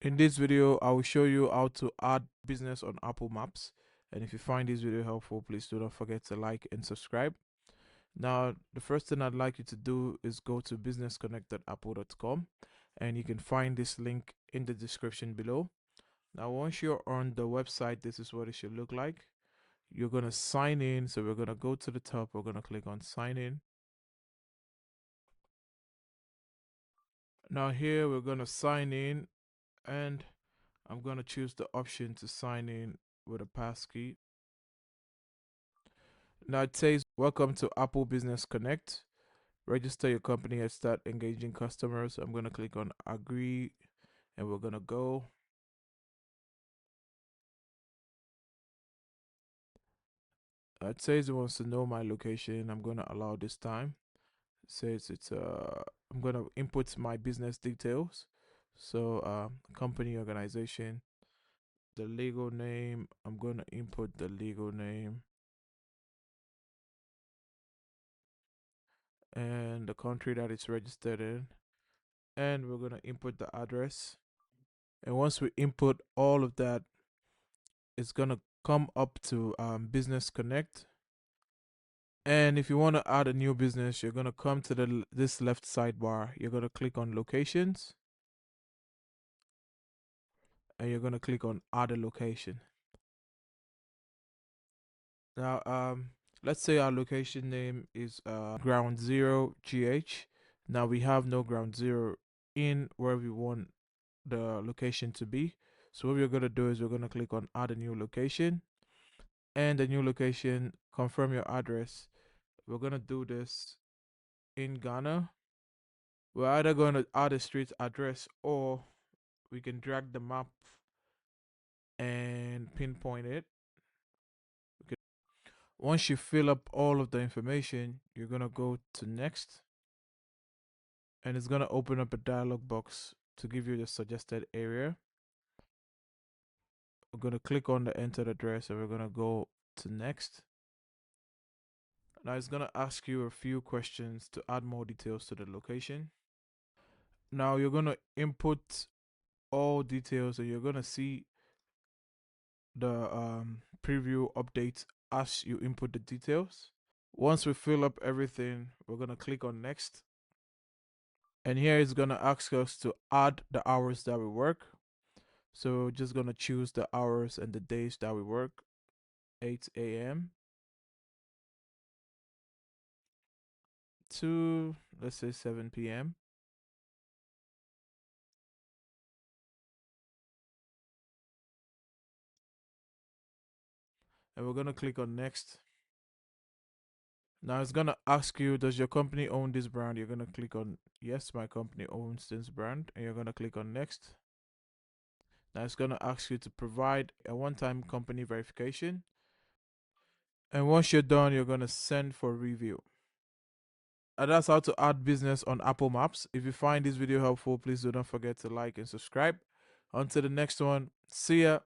In this video, I will show you how to add business on Apple Maps. And if you find this video helpful, please do not forget to like and subscribe. Now, the first thing I'd like you to do is go to businessconnect.apple.com, and you can find this link in the description below. Now, once you're on the website, this is what it should look like. You're going to sign in. So we're going to go to the top. We're going to click on sign in. Now here we're going to sign in, and I'm going to choose the option to sign in with a passkey. Now it says, welcome to Apple Business Connect. Register your company and start engaging customers. I'm going to click on agree, and we're going to go. It says it wants to know my location. I'm going to allow this time. It says I'm going to input my business details. So company, organization, the legal name. I'm going to input the legal name, and the country that it's registered in, and we're going to input the address. And once we input all of that, it's going to come up to Business Connect. And if you want to add a new business, you're going to come to this left sidebar. You're going to click on locations, and you're going to click on add a location. Now let's say our location name is Ground Zero GH. Now we have no Ground Zero in where we want the location to be. So what we're going to do is we're going to click on add a new location, and the new location, confirm your address. We're going to do this in Ghana. We're either going to add a street address, or we can drag the map and pinpoint it. Once you fill up all of the information, you're going to go to next, and it's going to open up a dialog box to give you the suggested area. We're going to click on the entered address, and we're going to go to next. Now it's going to ask you a few questions to add more details to the location. Now you're going to input all details, and you're going to see the preview update as you input the details. Once we fill up everything, we're going to click on next. And here it's going to ask us to add the hours that we work. So we're just going to choose the hours and the days that we work. 8 a.m. to, let's say, 7 p.m. And we're going to click on next. Now it's going to ask you, does your company own this brand? You're going to click on yes, my company owns this brand, and you're going to click on next. Now it's going to ask you to provide a one-time company verification. And once you're done, you're going to send for review. And that's how to add business on Apple Maps. If you find this video helpful, please do not forget to like and subscribe. Until the next one, see ya.